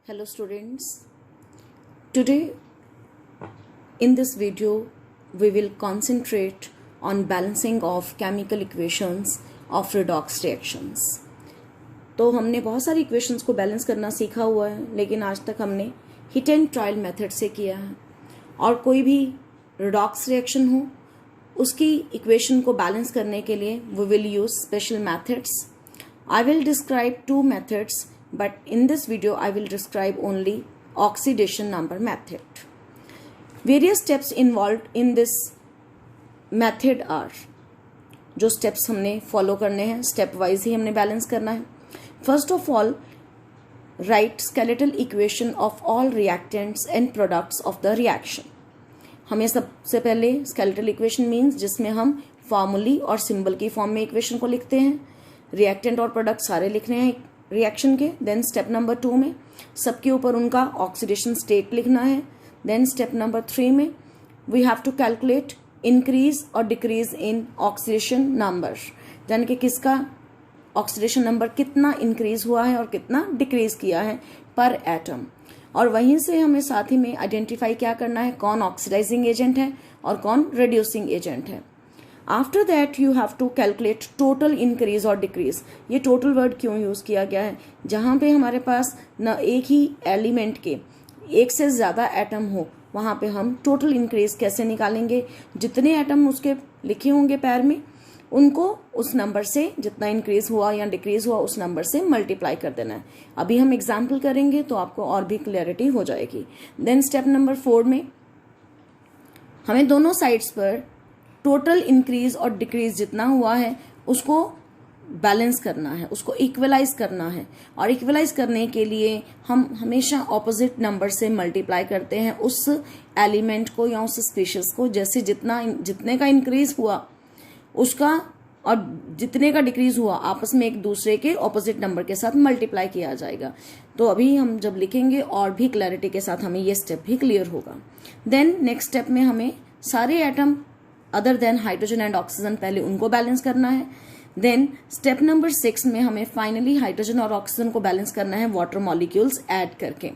Hello students, today in this video we will concentrate on balancing of chemical equations of redox reactions। तो हमने बहुत सारी equations को balance करना सीखा हुआ है, लेकिन आज तक हमने हिट एंड ट्रायल मेथड से किया है। और कोई भी रिडॉक्स रिएक्शन हो उसकी इक्वेशन को बैलेंस करने के लिए we will use special methods. I will describe two methods, but in this video I will describe only oxidation number method. Various steps involved in this method are, जो steps हमने follow करने हैं, step wise ही हमने balance करना है। First of all, write skeletal equation of all reactants and products of the reaction. हमें सबसे पहले skeletal equation means जिसमें हम फॉर्मूली और सिंबल की फॉर्म में इक्वेशन को लिखते हैं। रिएक्टेंट और प्रोडक्ट सारे लिखने हैं रिएक्शन के। देन स्टेप नंबर 2 में सबके ऊपर उनका ऑक्सीडेशन स्टेट लिखना है। देन स्टेप नंबर 3 में we have to calculate increase और डिक्रीज इन ऑक्सीडेशन नंबर, यानी कि किसका ऑक्सीडेशन नंबर कितना इंक्रीज हुआ है और कितना डिक्रीज किया है पर एटम। और वहीं से हमें साथ ही में आइडेंटिफाई क्या करना है, कौन ऑक्सीडाइजिंग एजेंट है और कौन रिड्यूसिंग एजेंट है। After that you have to calculate total increase और डिक्रीज। ये टोटल वर्ड क्यों यूज किया गया है? जहाँ पे हमारे पास न एक ही एलिमेंट के एक से ज्यादा एटम हो वहाँ पे हम टोटल इंक्रीज कैसे निकालेंगे? जितने एटम उसके लिखे होंगे पैर में उनको उस नंबर से जितना इंक्रीज हुआ या डिक्रीज हुआ उस नंबर से मल्टीप्लाई कर देना है। अभी हम एग्जाम्पल करेंगे तो आपको और भी क्लैरिटी हो जाएगी। देन स्टेप नंबर 4 में हमें दोनों साइड्स पर टोटल इंक्रीज और डिक्रीज जितना हुआ है उसको बैलेंस करना है, उसको इक्वलाइज करना है। और इक्वलाइज करने के लिए हम हमेशा ऑपोजिट नंबर से मल्टीप्लाई करते हैं उस एलिमेंट को या उस स्पीशीज को। जैसे जितने का इंक्रीज हुआ उसका और जितने का डिक्रीज हुआ आपस में एक दूसरे के ऑपोजिट नंबर के साथ मल्टीप्लाई किया जाएगा। तो अभी हम जब लिखेंगे और भी क्लैरिटी के साथ हमें ये स्टेप भी क्लियर होगा। देन नेक्स्ट स्टेप में हमें सारे atom other than hydrogen and oxygen पहले उनको बैलेंस करना है। देन स्टेप नंबर 6 में हमें फाइनली हाइड्रोजन और ऑक्सीजन को बैलेंस करना है वाटर मॉलिक्यूल्स ऐड करके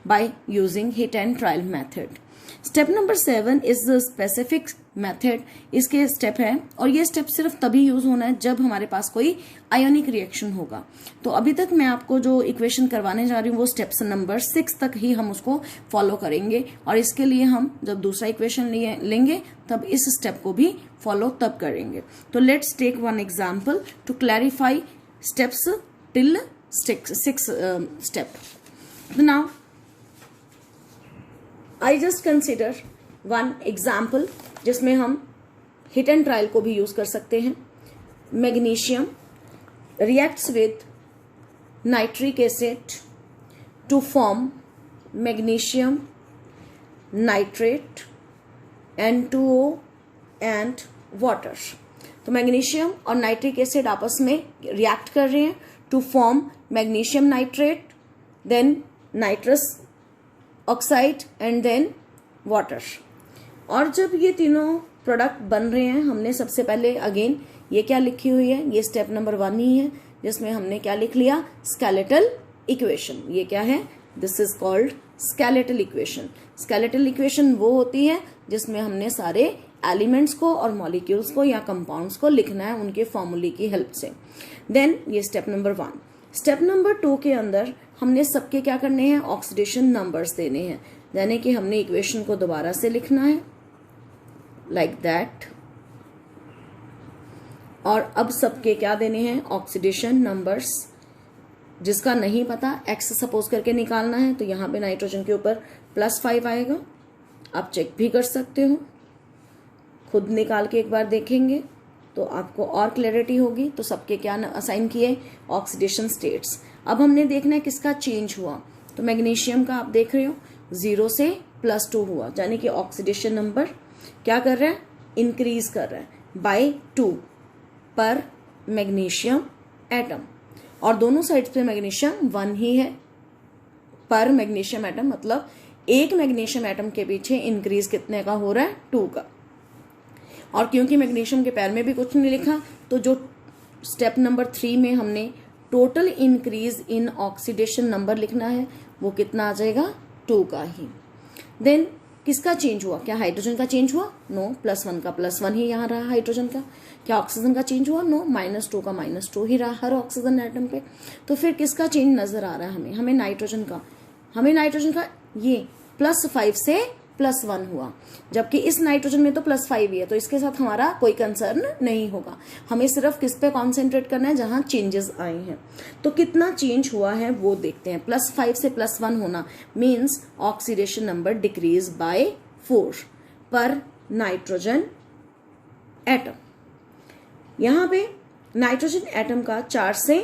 by using hit and trial method. Step number 7 is the specific method. इसके स्टेप है और ये स्टेप सिर्फ तभी यूज होना है जब हमारे पास कोई आयोनिक रिएक्शन होगा। तो अभी तक मैं आपको जो इक्वेशन करवाने जा रही हूँ वो स्टेप्स नंबर 6 तक ही हम उसको फॉलो करेंगे। और इसके लिए हम जब दूसरा इक्वेशन लेंगे तब इस स्टेप को भी फॉलो तब करेंगे। तो let's take one example to clarify steps till 6 step. Now I just consider one example जिसमें हम हिट एंड ट्रायल को भी यूज कर सकते हैं। Magnesium reacts with nitric acid to form magnesium nitrate N2O and water। तो magnesium और nitric acid आपस में रिएक्ट कर रहे हैं to form magnesium nitrate, then nitrous oxide and then water. और जब ये तीनों प्रोडक्ट बन रहे हैं हमने सबसे पहले अगेन ये क्या लिखी हुई है, ये स्टेप नंबर 1 ही है जिसमें हमने क्या लिख लिया, स्केलेटल इक्वेशन। ये क्या है? This is called skeletal equation. Skeletal equation वो होती है जिसमें हमने सारे एलिमेंट्स को और मॉलिक्यूल्स को या कंपाउंड्स को लिखना है उनके फॉर्मूले की हेल्प से। देन ये स्टेप नंबर 1। स्टेप नंबर 2 के अंदर हमने सबके क्या करने हैं, ऑक्सीडेशन नंबर्स देने हैं, यानी कि हमने इक्वेशन को दोबारा से लिखना है लाइक दैट। और अब सबके क्या देने हैं, ऑक्सीडेशन नंबर्स। जिसका नहीं पता एक्स सपोज करके निकालना है तो यहाँ पे नाइट्रोजन के ऊपर +5 आएगा। आप चेक भी कर सकते हो, खुद निकाल के एक बार देखेंगे तो आपको और क्लैरिटी होगी। तो सबके क्या असाइन किए, ऑक्सीडेशन स्टेट्स। अब हमने देखना है किसका चेंज हुआ। तो मैग्नीशियम का आप देख रहे हो 0 से +2 हुआ, यानी कि ऑक्सीडेशन नंबर क्या कर रहा है, इंक्रीज कर रहा है बाय 2 पर मैग्नीशियम एटम। और दोनों साइड्स पे मैग्नीशियम 1 ही है पर मैग्नीशियम एटम, मतलब एक मैग्नीशियम एटम के पीछे इंक्रीज कितने का हो रहा है, 2 का। और क्योंकि मैग्नीशियम के पैर में भी कुछ नहीं लिखा तो जो स्टेप नंबर 3 में हमने total increase in oxidation number लिखना है वो कितना आ जाएगा, 2 का ही। देन किसका चेंज हुआ, क्या हाइड्रोजन का चेंज हुआ, नो, +1 का +1 ही यहाँ रहा हाइड्रोजन का। क्या ऑक्सीजन का चेंज हुआ, नो, -2 का -2 ही रहा हर ऑक्सीजन एटम पे। तो फिर किसका चेंज नजर आ रहा है हमें नाइट्रोजन का ये +5 से +1 हुआ, जबकि इस नाइट्रोजन में तो +5 ही है, तो इसके साथ हमारा कोई कंसर्न नहीं होगा। हमें सिर्फ किस पे कॉन्सेंट्रेट करना है, जहां चेंजेस आए हैं। तो कितना चेंज हुआ है वो देखते हैं। +5 से +1 होना means oxidation number decrease by 4 पर नाइट्रोजन एटम। यहां पे नाइट्रोजन एटम का 4 से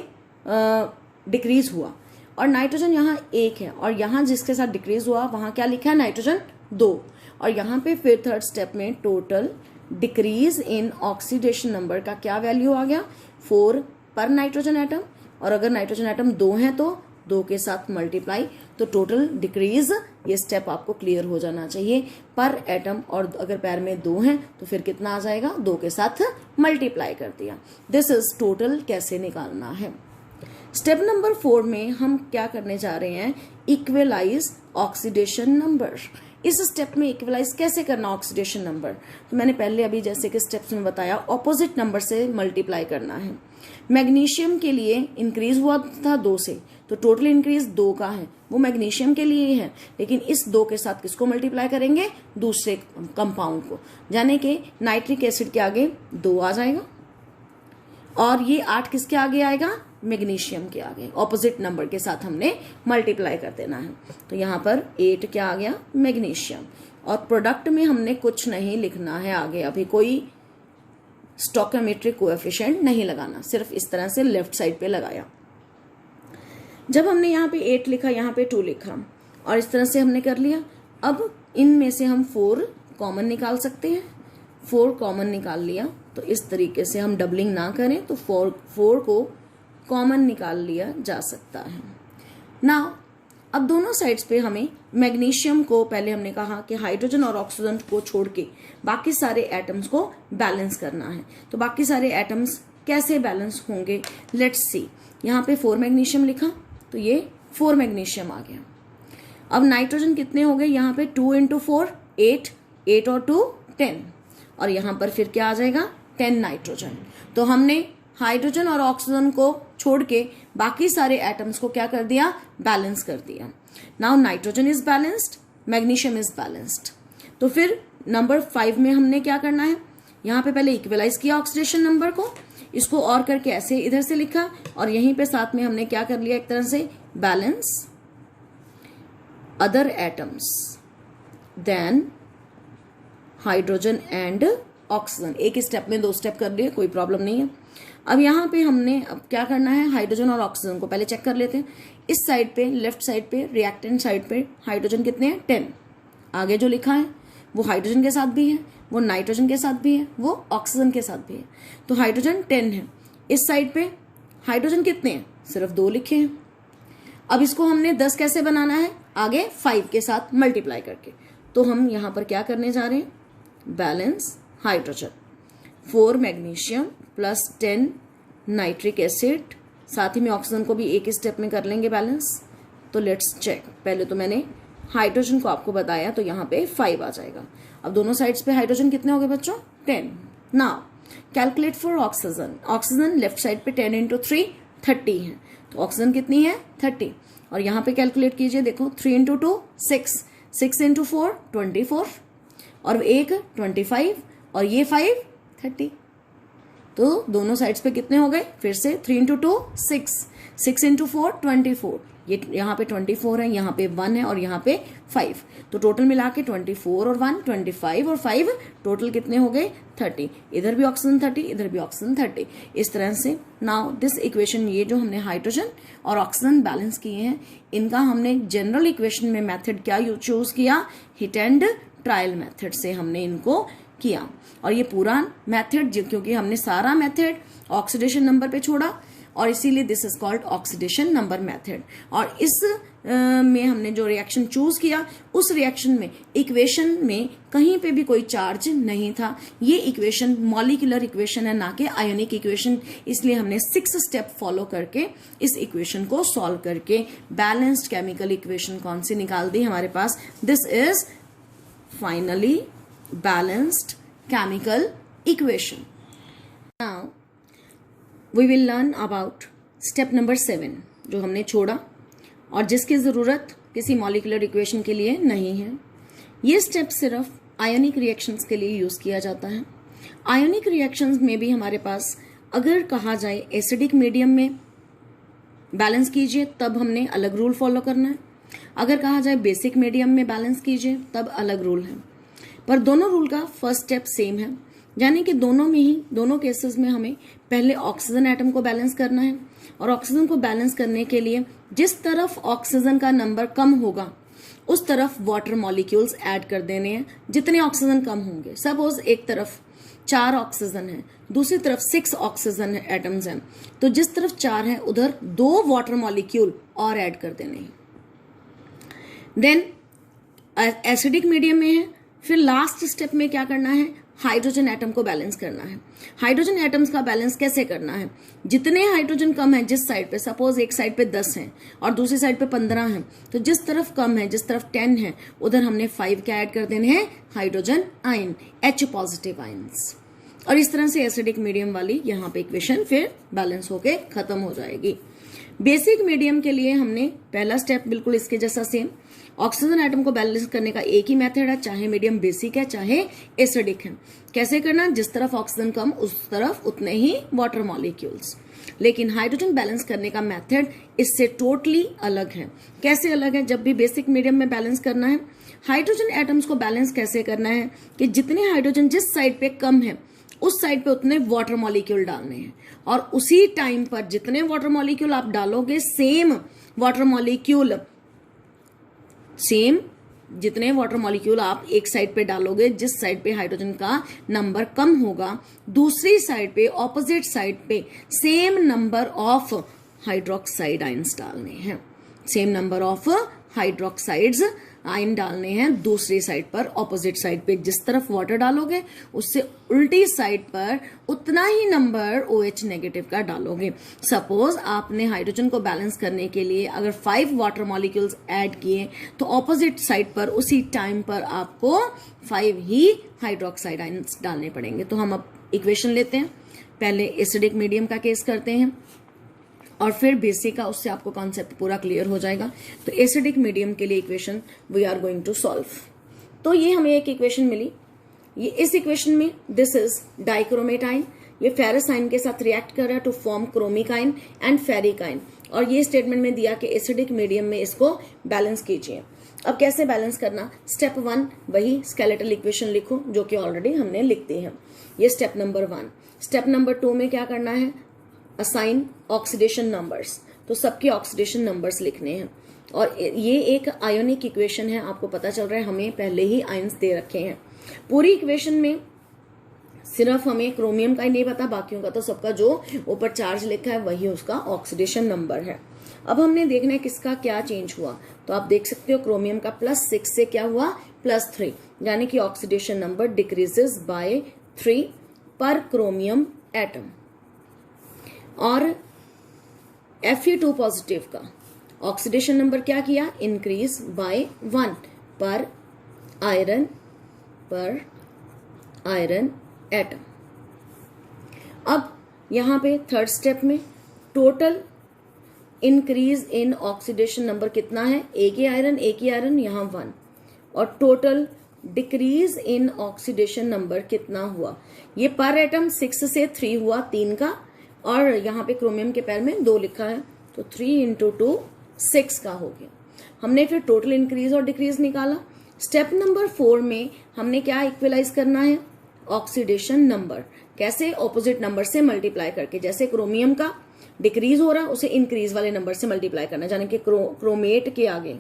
डिक्रीज हुआ, और नाइट्रोजन यहाँ 1 है, और यहाँ जिसके साथ डिक्रीज हुआ वहां क्या लिखा है, नाइट्रोजन 2। और यहाँ पे फिर थर्ड स्टेप में total decrease in oxidation number का क्या वैल्यू आ गया, 4 पर नाइट्रोजन एटम। और अगर नाइट्रोजन एटम 2 है तो 2 के साथ मल्टीप्लाई, तो टोटल डिक्रीज, ये स्टेप आपको क्लियर हो जाना चाहिए, पर एटम। और अगर पैर में 2 हैं तो फिर कितना आ जाएगा, 2 के साथ मल्टीप्लाई कर दिया। दिस इज टोटल कैसे निकालना है। स्टेप नंबर 4 में हम क्या करने जा रहे हैं, इक्वलाइज ऑक्सीडेशन नंबर। इस स्टेप में इक्वलाइज कैसे करना ऑक्सीडेशन नंबर, तो मैंने पहले अभी जैसे कि स्टेप्स में बताया, ऑपोजिट नंबर से मल्टीप्लाई करना है। मैग्नीशियम के लिए इंक्रीज हुआ था 2 से, तो टोटल इंक्रीज 2 का है, वो मैग्नीशियम के लिए है, लेकिन इस 2 के साथ किसको मल्टीप्लाई करेंगे, दूसरे कंपाउंड को, यानी कि नाइट्रिक एसिड के आगे 2 आ जाएगा, और ये 8 किसके आगे आएगा, मैग्नीशियम के आगे, ऑपोजिट नंबर के साथ हमने मल्टीप्लाई कर देना है। तो यहाँ पर 8 क्या आ गया, मैग्नीशियम। और प्रोडक्ट में हमने कुछ नहीं लिखना है आगे, अभी कोई स्टोइकोमेट्रिक कोएफिशिएंट नहीं लगाना, सिर्फ इस तरह से लेफ्ट साइड पे लगाया। जब हमने यहाँ पे 8 लिखा, यहाँ पे 2 लिखा, और इस तरह से हमने कर लिया। अब इनमें से हम 4 कॉमन निकाल सकते हैं, 4 कॉमन निकाल लिया, तो इस तरीके से हम डबलिंग ना करें तो 4 को कॉमन निकाल लिया जा सकता है ना। अब दोनों साइड्स पे हमें मैग्नीशियम को, पहले हमने कहा कि हाइड्रोजन और ऑक्सीजन को छोड़ के बाकी सारे एटम्स को बैलेंस करना है। तो बाकी सारे एटम्स कैसे बैलेंस होंगे, लेट्स सी। यहाँ पे 4 मैग्नीशियम लिखा, तो ये 4 मैग्नीशियम आ गया। अब नाइट्रोजन कितने हो गए, यहाँ पे 2 × 4 8, 8 और 2 10, और यहाँ पर फिर क्या आ जाएगा, 10 नाइट्रोजन। तो हमने हाइड्रोजन और ऑक्सीजन को छोड़ के बाकी सारे एटम्स को क्या कर दिया, बैलेंस कर दिया। Now nitrogen is balanced, magnesium is balanced. तो फिर नंबर 5 में हमने क्या करना है, यहाँ पे पहले इक्वलाइज किया ऑक्सीडेशन नंबर को, इसको और करके ऐसे इधर से लिखा, और यहीं पे साथ में हमने क्या कर लिया, एक तरह से balance other atoms then hydrogen and oxygen. एक स्टेप में 2 स्टेप कर लिए, कोई प्रॉब्लम नहीं है। अब यहाँ पे हमने अब क्या करना है, हाइड्रोजन और ऑक्सीजन को पहले चेक कर लेते हैं। इस साइड पे, लेफ्ट साइड पे, रिएक्टेंट साइड पे हाइड्रोजन कितने हैं, 10। आगे जो लिखा है वो हाइड्रोजन के साथ भी है, वो नाइट्रोजन के साथ भी है, वो ऑक्सीजन के साथ भी है, तो हाइड्रोजन 10 है। इस साइड पे हाइड्रोजन कितने हैं, सिर्फ 2 लिखे हैं। अब इसको हमने 10 कैसे बनाना है, आगे 5 के साथ मल्टीप्लाई करके। तो हम यहाँ पर क्या करने जा रहे हैं, balance hydrogen 4 magnesium plus 10 nitric acid, साथ ही में ऑक्सीजन को भी एक स्टेप में कर लेंगे बैलेंस। तो लेट्स चेक, पहले तो मैंने हाइड्रोजन को आपको बताया, तो यहाँ पे 5 आ जाएगा। अब दोनों साइड्स पे हाइड्रोजन कितने हो गए बच्चों, 10। Now calculate for oxygen. Oxygen left side पे 10 × 3 30 है, तो ऑक्सीजन कितनी है, 30। और यहाँ पे कैलकुलेट कीजिए, देखो 3 × 2 6, 6 × 4 24, और 1 25, और ये 5 30। तो दोनों साइड्स पे कितने हो गए, फिर से 3 × 2 6, 6 × 4 24, ये यहाँ पे 24 है, यहाँ पे 1 है, और यहाँ पे 5। तो टोटल मिला के 24 और 1 25 और 5 टोटल कितने हो गए, 30। इधर भी ऑक्सीजन 30, इधर भी ऑक्सीजन 30। इस तरह से नाउ दिस इक्वेशन, ये जो हमने हाइड्रोजन और ऑक्सीजन बैलेंस किए हैं, इनका हमने जनरल इक्वेशन में मेथड क्या चूज किया, हिट एंड ट्रायल मेथड से हमने इनको किया। और ये पूरा मेथड, क्योंकि हमने सारा मेथड ऑक्सीडेशन नंबर पे छोड़ा, और इसीलिए this is called oxidation number method. और इस में हमने जो रिएक्शन चूज किया, उस रिएक्शन में इक्वेशन में कहीं पे भी कोई चार्ज नहीं था। ये इक्वेशन मॉलिक्यूलर इक्वेशन है, ना कि आयोनिक इक्वेशन, इसलिए हमने 6 स्टेप फॉलो करके इस इक्वेशन को सॉल्व करके बैलेंस्ड केमिकल इक्वेशन कौन सी निकाल दी हमारे पास। This is finally balanced chemical equation. Now we will learn about step number 7 जो हमने छोड़ा और जिसकी जरूरत किसी मॉलिक्यूलर इक्वेशन के लिए नहीं है। ये स्टेप सिर्फ आयोनिक रिएक्शंस के लिए यूज किया जाता है। आयोनिक रिएक्शंस में भी हमारे पास अगर कहा जाए एसिडिक मीडियम में बैलेंस कीजिए तब हमने अलग रूल फॉलो करना है, अगर कहा जाए बेसिक मीडियम में बैलेंस कीजिए तब अलग रूल है। पर दोनों रूल का फर्स्ट स्टेप सेम है, यानी कि दोनों केसेस में हमें पहले ऑक्सीजन एटम को बैलेंस करना है और ऑक्सीजन को बैलेंस करने के लिए जिस तरफ ऑक्सीजन का नंबर कम होगा उस तरफ वाटर मॉलिक्यूल्स ऐड कर देने हैं जितने ऑक्सीजन कम होंगे। सपोज एक तरफ 4 ऑक्सीजन है, दूसरी तरफ 6 ऑक्सीजन एटम्स हैं, तो जिस तरफ 4 है उधर 2 वाटर मॉलिक्यूल और ऐड कर देने हैं। देन एसिडिक मीडियम में है, फिर लास्ट स्टेप में क्या करना है, हाइड्रोजन एटम को बैलेंस करना है। हाइड्रोजन एटम्स का बैलेंस कैसे करना है, जितने हाइड्रोजन कम है जिस साइड पे, सपोज एक साइड पे 10 है और दूसरी साइड पे 15 है, तो जिस तरफ कम है जिस तरफ 10 है उधर हमने 5 क्या ऐड कर देने हैं, hydrogen ion, H positive ions. और इस तरह से एसिडिक मीडियम वाली यहाँ पे इक्वेशन फिर बैलेंस होके खत्म हो जाएगी। बेसिक मीडियम के लिए हमने पहला स्टेप बिल्कुल इसके जैसा सेम, ऑक्सीजन एटम को बैलेंस करने का एक ही मेथड है, चाहे मीडियम बेसिक है चाहे एसिडिक है। कैसे करना, जिस तरफ ऑक्सीजन कम उस तरफ उतने ही वाटर मॉलिक्यूल्स। लेकिन हाइड्रोजन बैलेंस करने का मेथड इससे टोटली अलग है। कैसे अलग है, जब भी बेसिक मीडियम में बैलेंस करना है, हाइड्रोजन एटम्स को बैलेंस कैसे करना है कि जितने हाइड्रोजन जिस साइड पे कम है उस साइड पे उतने वाटर मॉलिक्यूल डालने हैं और उसी टाइम पर जितने वाटर मॉलिक्यूल आप डालोगे जितने वाटर मॉलिक्यूल आप एक साइड पे डालोगे, जिस साइड पे हाइड्रोजन का नंबर कम होगा दूसरी साइड पे, ऑपोजिट साइड पे same number of hydroxide ions डालने हैं, same number of hydroxides ion डालने हैं दूसरी साइड पर, ऑपोजिट साइड पे। जिस तरफ वाटर डालोगे उससे उल्टी साइड पर उतना ही नंबर OH नेगेटिव का डालोगे। सपोज आपने हाइड्रोजन को बैलेंस करने के लिए अगर 5 वाटर मॉलिक्यूल्स ऐड किए तो ऑपोजिट साइड पर उसी टाइम पर आपको 5 ही हाइड्रोक्साइड आयंस डालने पड़ेंगे। तो हम अब इक्वेशन लेते हैं, पहले एसिडिक मीडियम का केस करते हैं और फिर बेसिक का, उससे आपको कॉन्सेप्ट पूरा क्लियर हो जाएगा। तो एसिडिक मीडियम के लिए equation we are going to solve. तो ये हमें एक इक्वेशन मिली, ये इस इक्वेशन में दिस इज डाइक्रोमेट आयन, ये फेरस आयन के साथ रिएक्ट कर रहा है to form chromic ion and ferric ion, और ये स्टेटमेंट में दिया कि एसिडिक मीडियम में इसको बैलेंस कीजिए। अब कैसे बैलेंस करना, स्टेप 1 वही स्केलेटल इक्वेशन लिखो जो कि ऑलरेडी हमने लिख दी है, ये स्टेप नंबर 1। स्टेप नंबर 2 में क्या करना है, असाइन ऑक्सीडेशन नंबर्स, तो सबके ऑक्सीडेशन नंबर्स लिखने हैं। और ये एक आयोनिक इक्वेशन है, आपको पता चल रहा है हमें पहले ही आयंस दे रखे हैं। पूरी इक्वेशन में सिर्फ हमें क्रोमियम का ही नहीं पता, बाकियों का तो सबका जो ऊपर चार्ज लिखा है वही उसका ऑक्सीडेशन नंबर है। अब हमने देखना है किसका क्या चेंज हुआ, तो आप देख सकते हो क्रोमियम का +6 से क्या हुआ +3, यानी कि ऑक्सीडेशन नंबर डिक्रीजेस बाय 3 पर क्रोमियम एटम। और Fe2 पॉजिटिव का ऑक्सीडेशन नंबर क्या किया, इंक्रीज बाय 1 पर आयरन एटम। अब यहां पे थर्ड स्टेप में total increase in oxidation number कितना है, एक ही आयरन यहां 1, और total decrease in oxidation number कितना हुआ, ये पर एटम 6 से 3 हुआ 3 का, और यहाँ पे क्रोमियम के पैर में 2 लिखा है, तो 3 × 2 6 का हो गया। हमने फिर टोटल इंक्रीज और डिक्रीज निकाला। स्टेप नंबर 4 में हमने क्या इक्वलाइज करना है, ऑक्सीडेशन नंबर, कैसे, ऑपोजिट नंबर से मल्टीप्लाई करके, जैसे क्रोमियम का डिक्रीज हो रहा है उसे इंक्रीज वाले नंबर से मल्टीप्लाई करना, यानी कि क्रोमेट के आगे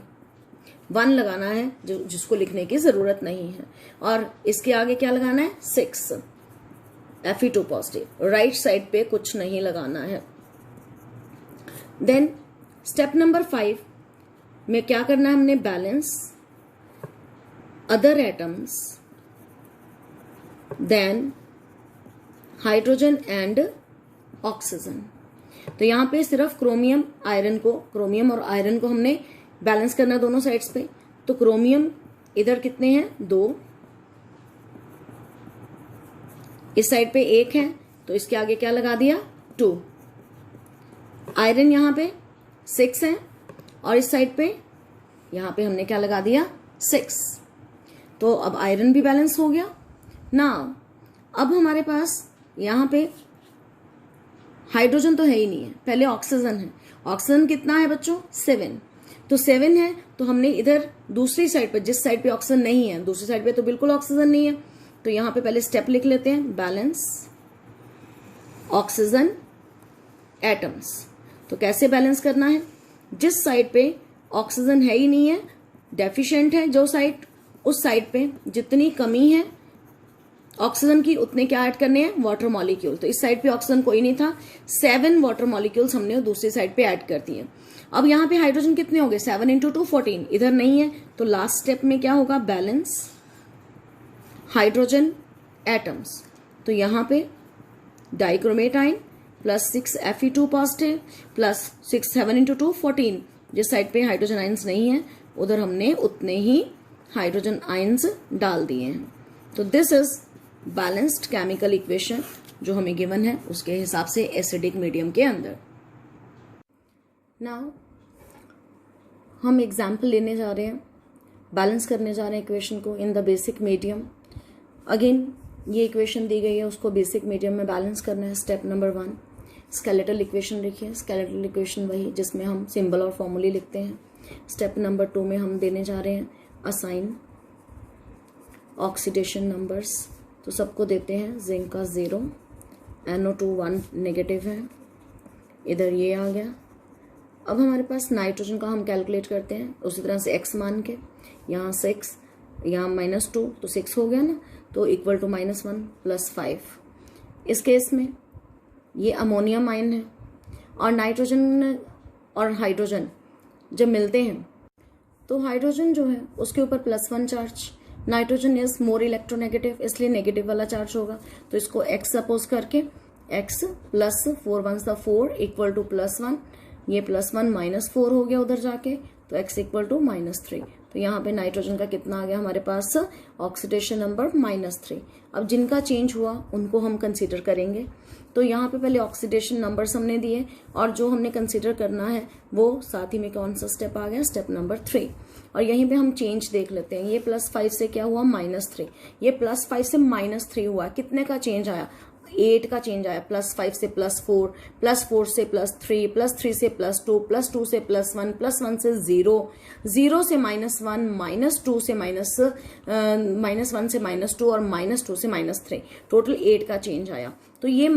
1 लगाना है जिसको लिखने की जरूरत नहीं है, और इसके आगे क्या लगाना है 6, Fe2 पॉजिटिव, राइट साइड पे कुछ नहीं लगाना है। देन स्टेप नंबर 5, में क्या करना है हमने, balance other atoms then hydrogen and oxygen. तो यहां पे सिर्फ क्रोमियम और आयरन को हमने बैलेंस करना है दोनों साइड्स पे। तो क्रोमियम इधर कितने हैं, 2, इस साइड पे 1 है, तो इसके आगे क्या लगा दिया, 2। आयरन यहां पे 6 है और इस साइड पे यहां पे हमने क्या लगा दिया, 6। तो अब आयरन भी बैलेंस हो गया ना। अब हमारे पास यहां पे हाइड्रोजन तो है ही नहीं है, पहले ऑक्सीजन है। ऑक्सीजन कितना है बच्चों, 7। तो 7 है, तो हमने इधर दूसरी साइड पे, जिस साइड पे ऑक्सीजन नहीं है, दूसरी साइड पे तो बिल्कुल ऑक्सीजन नहीं है, तो यहां पे पहले स्टेप लिख लेते हैं, बैलेंस ऑक्सीजन एटम्स। तो कैसे बैलेंस करना है, जिस साइड पे ऑक्सीजन है ही नहीं है, डेफिशिएंट है जो साइड, उस साइड पे जितनी कमी है ऑक्सीजन की उतने क्या ऐड करने हैं, वाटर मॉलिक्यूल। तो इस साइड पे ऑक्सीजन कोई नहीं था, 7 वाटर मॉलिक्यूल्स हमने दूसरी साइड पे ऐड कर दिए। अब यहाँ पे हाइड्रोजन कितने हो गए, 7 × 2 14, इधर नहीं है, तो लास्ट स्टेप में क्या होगा, बैलेंस हाइड्रोजन एटम्स। तो यहाँ पे डाइक्रोमेटाइन प्लस 6 Fe2 पॉजिटिव प्लस 7 × 2 14, जिस साइड पे हाइड्रोजन आयंस नहीं है उधर हमने उतने ही हाइड्रोजन आयंस डाल दिए हैं। तो this is balanced chemical equation जो हमें गिवन है उसके हिसाब से एसिडिक मीडियम के अंदर। नाउ हम एग्जाम्पल लेने जा रहे हैं, बैलेंस करने जा रहे हैं इक्वेशन को in the basic medium. Again ये इक्वेशन दी गई है, उसको बेसिक मीडियम में बैलेंस करना है। स्टेप नंबर 1 स्केलेटल इक्वेशन लिखिए। स्केलेटल इक्वेशन वही जिसमें हम सिंबल और फॉर्मूले लिखते हैं। स्टेप नंबर 2 में हम देने जा रहे हैं असाइन ऑक्सीडेशन नंबर्स। तो सबको देते हैं, जिंक का 0, NO2 1 नेगेटिव है, इधर ये आ गया। अब हमारे पास नाइट्रोजन का हम कैलकुलेट करते हैं उसी तरह से x मान के, यहाँ 6, यहाँ -2, तो 6 हो गया ना, तो इक्वल टू -1 + 5। इस केस में ये अमोनियम आयन है और नाइट्रोजन और हाइड्रोजन जब मिलते हैं तो हाइड्रोजन जो है उसके ऊपर +1 charge, nitrogen is more electronegative, इसलिए नेगेटिव वाला चार्ज होगा। तो इसको x सपोज करके x + 4 1 4 इक्वल टू +1, ये +1 -4 हो गया उधर जाके, तो x इक्वल टू -3। तो यहाँ पे नाइट्रोजन का कितना आ गया हमारे पास, ऑक्सीडेशन नंबर -3। अब जिनका चेंज हुआ उनको हम कंसीडर करेंगे। तो यहाँ पे पहले ऑक्सीडेशन नंबर्स हमने दिए और जो हमने कंसीडर करना है वो साथ ही में कौन सा स्टेप आ गया, स्टेप नंबर 3। और यहीं पे हम चेंज देख लेते हैं, ये +5 से क्या हुआ, -3, ये +5 से -3 हुआ, कितने का चेंज आया, 8 का चेंज आया। +5 से +4, +4 से +3, +3 से +2, +2 से +1, +1 से 0, 0 से -1, -2 से -1 से -2 और -2 से -3, टोटल 8 का चेंज आया। तो ये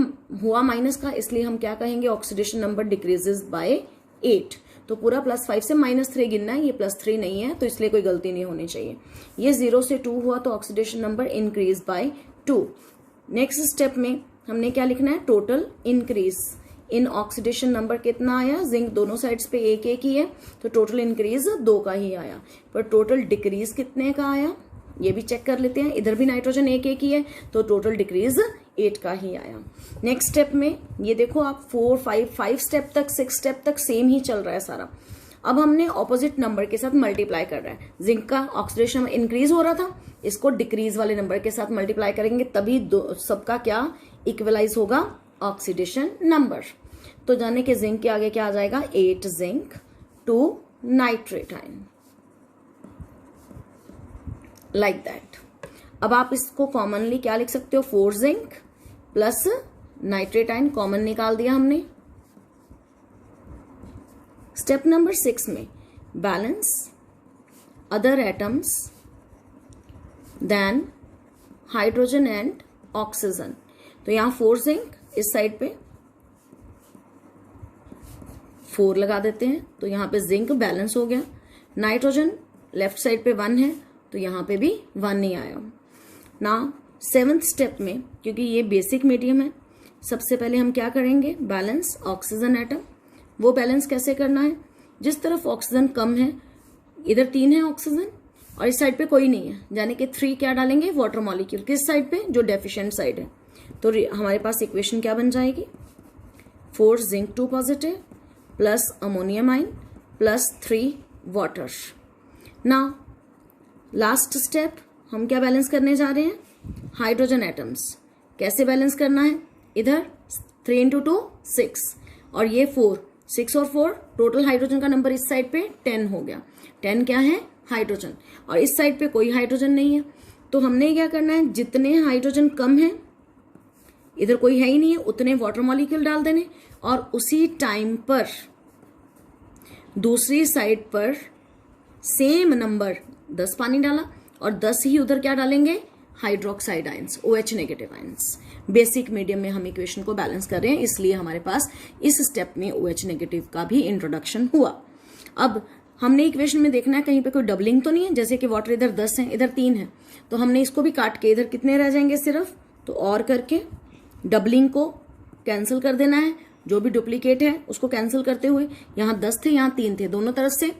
हुआ माइनस का, इसलिए हम क्या कहेंगे, ऑक्सीडेशन नंबर डिक्रीजेस बाय 8। तो पूरा +5 से -3 गिनना है, ये +3 नहीं है, तो इसलिए कोई गलती नहीं होनी चाहिए। ये 0 से 2 हुआ तो oxidation number increase by 2। Next step में हमने क्या लिखना है, total increase in oxidation number कितना आया, जिंक दोनों साइड्स पे 1 ही है, तो टोटल इंक्रीज 2 का ही आया। पर टोटल डिक्रीज कितने का आया ये भी चेक कर लेते हैं। इधर भी नाइट्रोजन 1 ही है, तो टोटल डिक्रीज 8 का ही आया। नेक्स्ट स्टेप में ये देखो आप 4 5 स्टेप तक 6 स्टेप तक सेम ही चल रहा है सारा। अब हमने ऑपोजिट नंबर के साथ मल्टीप्लाई कर रहा है। जिंक का ऑक्सीडेशन इंक्रीज हो रहा था, इसको डिक्रीज वाले नंबर के साथ मल्टीप्लाई करेंगे, तभी सबका क्या इक्वलाइज होगा, ऑक्सीडेशन नंबर। तो जाने के जिंक के आगे क्या आ जाएगा, 8 zinc 2 nitrate ion, like that. अब आप इसको कॉमनली क्या लिख सकते हो, 4 zinc plus nitrate ion common निकाल दिया हमने। स्टेप नंबर 6 में balance other atoms then hydrogen and oxygen. तो यहां 4 जिंक, इस साइड पे 4 लगा देते हैं, तो यहां पे जिंक बैलेंस हो गया। नाइट्रोजन लेफ्ट साइड पे 1 है, तो यहां पे भी 1 ही आया ना। 7th स्टेप में, क्योंकि ये बेसिक मीडियम है, सबसे पहले हम क्या करेंगे, बैलेंस ऑक्सीजन एटम। वो बैलेंस कैसे करना है, जिस तरफ ऑक्सीजन कम है इधर 3 है ऑक्सीजन और इस साइड पे कोई नहीं है, यानी कि 3 क्या डालेंगे, वाटर मॉलिक्यूल। किस साइड पे, जो डेफिशिएंट साइड है। तो हमारे पास इक्वेशन क्या बन जाएगी, 4 जिंक 2 पॉजिटिव प्लस अमोनियम आइन plus 3 water. Now last step हम क्या बैलेंस करने जा रहे हैं, हाइड्रोजन एटम्स। कैसे बैलेंस करना है, इधर 3 × 2 6 और ये 4, 6 और 4 टोटल हाइड्रोजन का नंबर इस साइड पे 10 हो गया। 10 क्या है, हाइड्रोजन, और इस साइड पे कोई हाइड्रोजन नहीं है। तो हमने क्या करना है, जितने हाइड्रोजन कम है, इधर कोई है ही नहीं है, उतने वाटर मॉलिक्यूल डाल देने और उसी टाइम पर दूसरी साइड पर सेम नंबर 10 पानी डाला और 10 ही उधर क्या डालेंगे, hydroxide ions, OH negative ions. Basic medium में हम इक्वेशन को बैलेंस कर रहे हैं, इसलिए हमारे पास इस स्टेप में OH नेगेटिव का भी इंट्रोडक्शन हुआ। अब हमने इक्वेशन में देखना है कहीं पे कोई डबलिंग तो नहीं है, जैसे कि वाटर इधर 10 है, इधर 3 है, तो हमने इसको भी काट के इधर कितने रह जाएंगे सिर्फ, तो और करके डबलिंग को कैंसिल कर देना है, जो भी डुप्लीकेट है उसको कैंसिल करते हुए। यहाँ 10 थे, यहाँ 3 थे, दोनों तरफ से,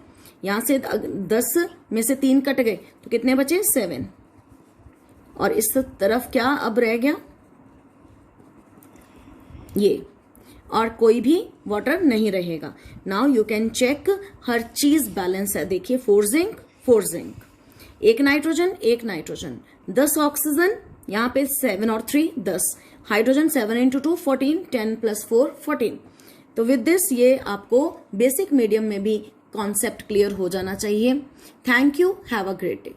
यहाँ से 10 में से 3 कट गए तो कितने बचे, 7, और इस तरफ क्या अब रह गया, ये, और कोई भी वाटर नहीं रहेगा। नाउ यू कैन चेक, हर चीज बैलेंस है। देखिए 4 zinc 4 zinc, 1 nitrogen 1 nitrogen, 10 oxygen, यहाँ पे 7 और 3 10, हाइड्रोजन 7 × 2 14, 10 + 4 14। तो विद दिस ये आपको बेसिक मीडियम में भी कॉन्सेप्ट क्लियर हो जाना चाहिए। Thank you, have a great day.